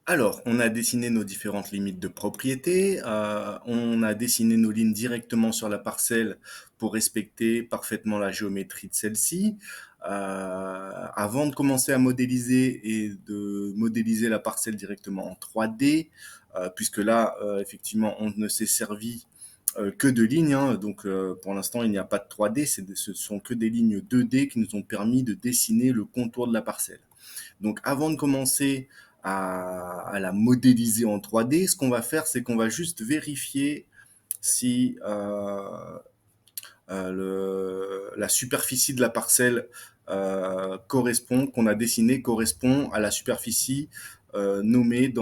Alors, on a dessiné nos différentes limites de propriété, on a dessiné nos lignes directement sur la parcelle pour respecter parfaitement la géométrie de celle-ci. Avant de commencer à modéliser et de modéliser la parcelle directement en 3D, puisque là, effectivement, on ne s'est servi que de lignes, hein, donc pour l'instant, il n'y a pas de 3D, ce sont que des lignes 2D qui nous ont permis de dessiner le contour de la parcelle. Donc avant de commencer à la modéliser en 3D, ce qu'on va faire, c'est qu'on va juste vérifier si la superficie de la parcelle qu'on a dessinée correspond à la superficie nommée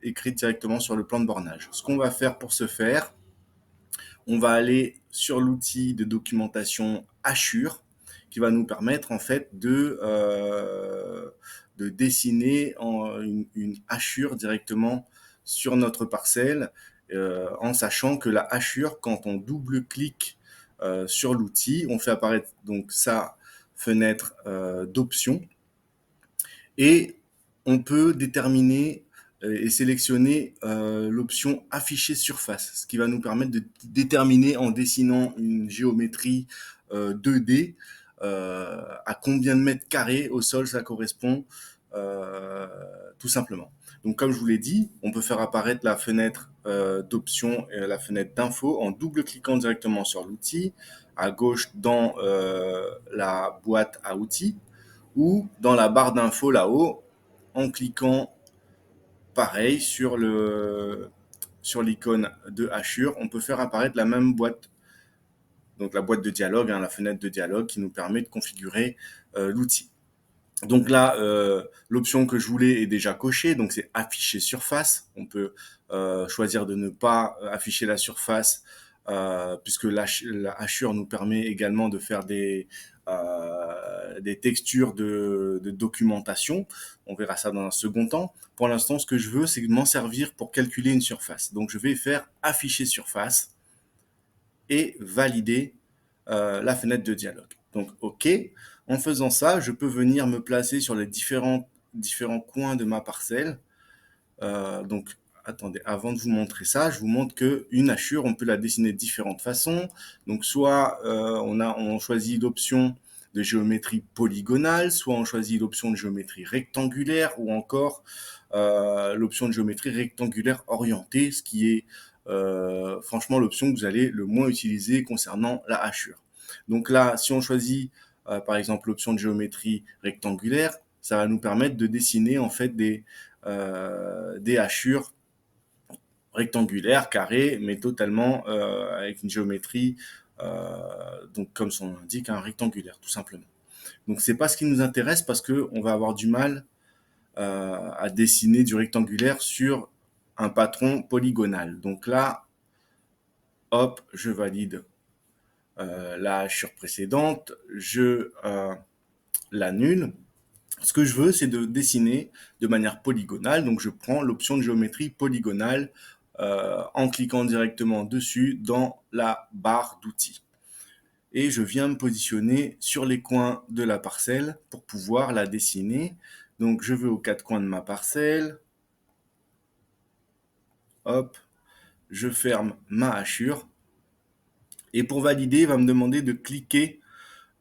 écrite directement sur le plan de bornage. Ce qu'on va faire pour ce faire, on va aller sur l'outil de documentation Assure qui va nous permettre en fait de dessiner une hachure directement sur notre parcelle en sachant que la hachure, quand on double-clique sur l'outil, on fait apparaître donc sa fenêtre d'options et on peut déterminer et sélectionner l'option afficher surface, ce qui va nous permettre de déterminer en dessinant une géométrie 2D à combien de mètres carrés au sol ça correspond tout simplement. Donc comme je vous l'ai dit, on peut faire apparaître la fenêtre d'options et la fenêtre d'info en double-cliquant directement sur l'outil, à gauche dans la boîte à outils, ou dans la barre d'infos là-haut, en cliquant pareil sur l'icône de hachure, on peut faire apparaître la même boîte, donc la boîte de dialogue, hein, la fenêtre de dialogue qui nous permet de configurer l'outil. Donc là, l'option que je voulais est déjà cochée, donc c'est afficher surface. On peut choisir de ne pas afficher la surface puisque la hachure nous permet également de faire des textures de documentation. On verra ça dans un second temps. Pour l'instant, ce que je veux, c'est m'en servir pour calculer une surface. Donc je vais faire afficher surface et valider la fenêtre de dialogue. Donc OK. En faisant ça, je peux venir me placer sur les différents coins de ma parcelle. Donc attendez, avant de vous montrer ça, je vous montre qu'une hachure, on peut la dessiner de différentes façons. Donc soit on choisit l'option de géométrie polygonale, soit on choisit l'option de géométrie rectangulaire, ou encore l'option de géométrie rectangulaire orientée, ce qui est franchement l'option que vous allez le moins utiliser concernant la hachure. Donc là, si on choisit par exemple l'option de géométrie rectangulaire, ça va nous permettre de dessiner en fait des hachures rectangulaires, carrées, mais totalement avec une géométrie, donc comme son nom l'indique, un rectangulaire, tout simplement. Donc c'est pas ce qui nous intéresse parce que on va avoir du mal à dessiner du rectangulaire sur un patron polygonal. Donc là, hop, je valide la hachure précédente, je l'annule. Ce que je veux, c'est de dessiner de manière polygonale. Donc, je prends l'option de géométrie polygonale en cliquant directement dessus dans la barre d'outils. Et je viens me positionner sur les coins de la parcelle pour pouvoir la dessiner. Donc, je vais aux 4 coins de ma parcelle. Hop, je ferme ma hachure. Et pour valider, il va me demander de cliquer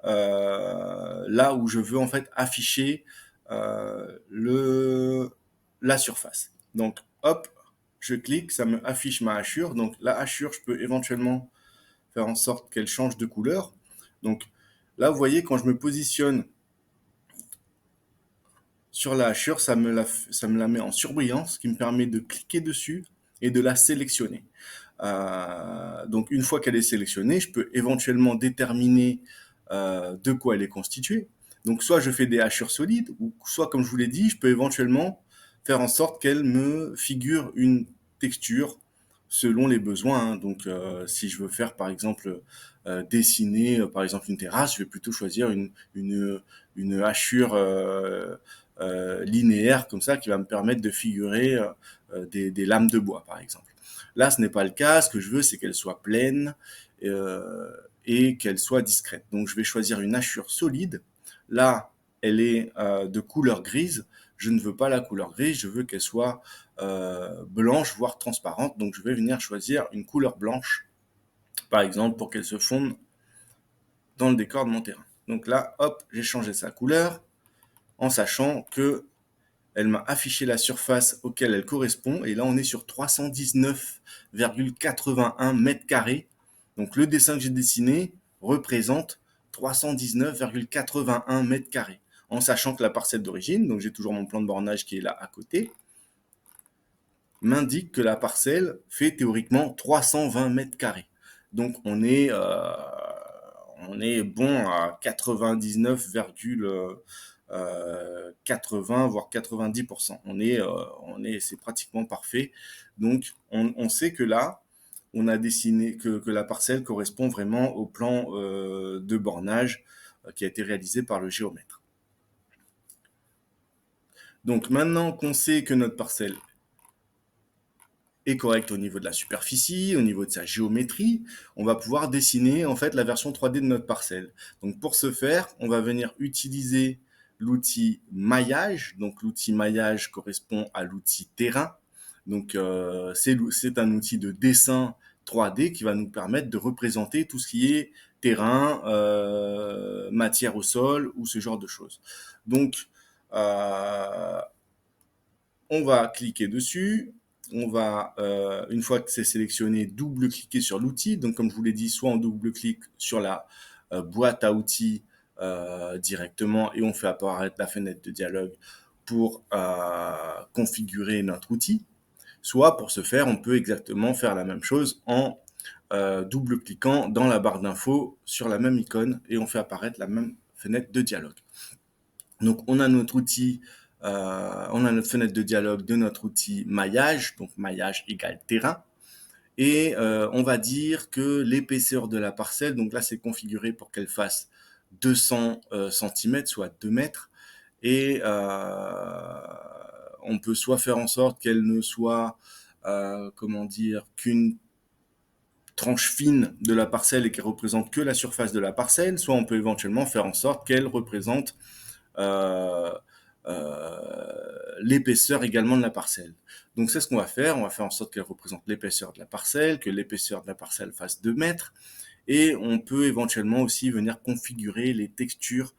là où je veux en fait afficher la surface. Donc hop, je clique, ça me affiche ma hachure. Donc la hachure, je peux éventuellement faire en sorte qu'elle change de couleur. Donc là, vous voyez, quand je me positionne sur la hachure, ça me la met en surbrillance, ce qui me permet de cliquer dessus et de la sélectionner. Donc une fois qu'elle est sélectionnée, je peux éventuellement déterminer de quoi elle est constituée. Donc soit je fais des hachures solides, ou soit comme je vous l'ai dit, je peux éventuellement faire en sorte qu'elle me figure une texture selon les besoins. Hein. Donc si je veux faire par exemple dessiner par exemple une terrasse, je vais plutôt choisir une hachure linéaire comme ça qui va me permettre de figurer des lames de bois par exemple. Là, ce n'est pas le cas. Ce que je veux, c'est qu'elle soit pleine et qu'elle soit discrète. Donc, je vais choisir une hachure solide. Là, elle est de couleur grise. Je ne veux pas la couleur grise, je veux qu'elle soit blanche, voire transparente. Donc je vais venir choisir une couleur blanche, par exemple, pour qu'elle se fonde dans le décor de mon terrain. Donc là, hop, j'ai changé sa couleur en sachant que elle m'a affiché la surface auquel elle correspond. Et là, on est sur 319,81 mètres carrés. Donc le dessin que j'ai dessiné représente 319,81 mètres carrés. En sachant que la parcelle d'origine, donc j'ai toujours mon plan de bornage qui est là à côté, m'indique que la parcelle fait théoriquement 320 mètres carrés. Donc on est bon à 99,80 voire 90%. C'est pratiquement parfait. Donc on sait que là, on a dessiné que la parcelle correspond vraiment au plan de bornage qui a été réalisé par le géomètre. Donc maintenant qu'on sait que notre parcelle est correcte au niveau de la superficie, au niveau de sa géométrie, on va pouvoir dessiner en fait la version 3D de notre parcelle. Donc pour ce faire, on va venir utiliser l'outil maillage. Donc l'outil maillage correspond à l'outil terrain. Donc c'est un outil de dessin 3D qui va nous permettre de représenter tout ce qui est terrain, matière au sol ou ce genre de choses. Donc on va cliquer dessus. On va, une fois que c'est sélectionné, double-cliquer sur l'outil. Donc, comme je vous l'ai dit, soit on double-clique sur la boîte à outils directement et on fait apparaître la fenêtre de dialogue pour configurer notre outil. Soit, pour ce faire, on peut exactement faire la même chose en double-cliquant dans la barre d'infos sur la même icône et on fait apparaître la même fenêtre de dialogue. Donc, on a notre outil on a notre fenêtre de dialogue de notre outil maillage, donc maillage égale terrain. Et on va dire que l'épaisseur de la parcelle, donc là c'est configuré pour qu'elle fasse 200 cm, soit 2 mètres. Et on peut soit faire en sorte qu'elle ne soit, qu'une tranche fine de la parcelle et qu'elle représente que la surface de la parcelle, soit on peut éventuellement faire en sorte qu'elle représente l'épaisseur également de la parcelle. Donc c'est ce qu'on va faire en sorte qu'elle représente l'épaisseur de la parcelle, que l'épaisseur de la parcelle fasse 2 mètres, et on peut éventuellement aussi venir configurer les textures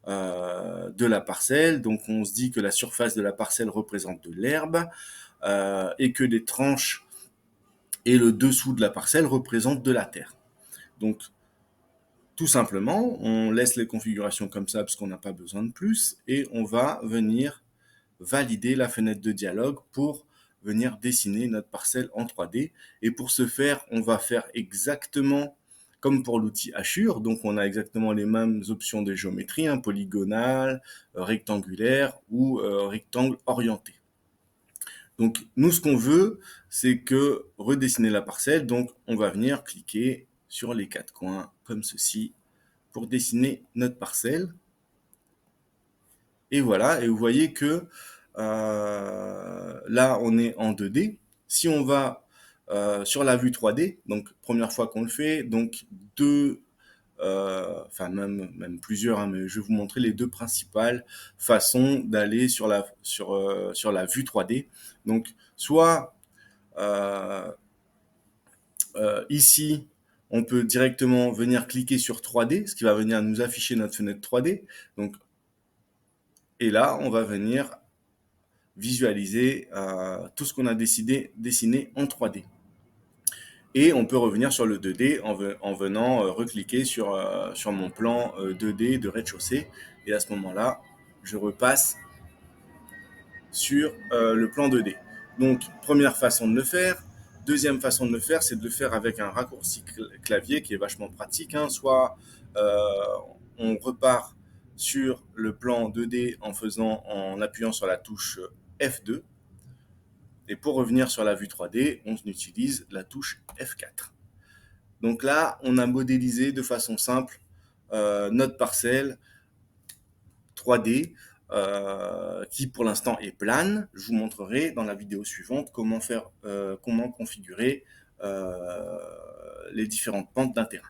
de la parcelle. Donc on se dit que la surface de la parcelle représente de l'herbe, et que les tranches et le dessous de la parcelle représentent de la terre. Donc tout simplement, on laisse les configurations comme ça parce qu'on n'a pas besoin de plus, et on va venir valider la fenêtre de dialogue pour venir dessiner notre parcelle en 3D. Et pour ce faire, on va faire exactement comme pour l'outil Hachure. Donc on a exactement les mêmes options de géométrie, polygonale, rectangulaire ou rectangle orienté. Donc nous, ce qu'on veut, c'est que redessiner la parcelle. Donc on va venir cliquer sur les 4 coins comme ceci pour dessiner notre parcelle. Et voilà, et vous voyez que là, on est en 2D. Si on va sur la vue 3D, donc première fois qu'on le fait, donc même plusieurs, mais je vais vous montrer les deux principales façons d'aller sur la vue 3D. Donc, soit ici, on peut directement venir cliquer sur 3D, ce qui va venir nous afficher notre fenêtre 3D. Donc, et là, on va venir visualiser tout ce qu'on a décidé dessiner en 3D. Et on peut revenir sur le 2D en venant recliquer sur mon plan 2D de rez-de-chaussée. Et à ce moment-là, je repasse sur le plan 2D. Donc, première façon de le faire. Deuxième façon de le faire, c'est de le faire avec un raccourci clavier qui est vachement pratique. Soit on repart sur le plan 2D en appuyant sur la touche F2. Et pour revenir sur la vue 3D, on utilise la touche F4. Donc là, on a modélisé de façon simple notre parcelle 3D qui pour l'instant est plane. Je vous montrerai dans la vidéo suivante comment configurer les différentes pentes d'un terrain.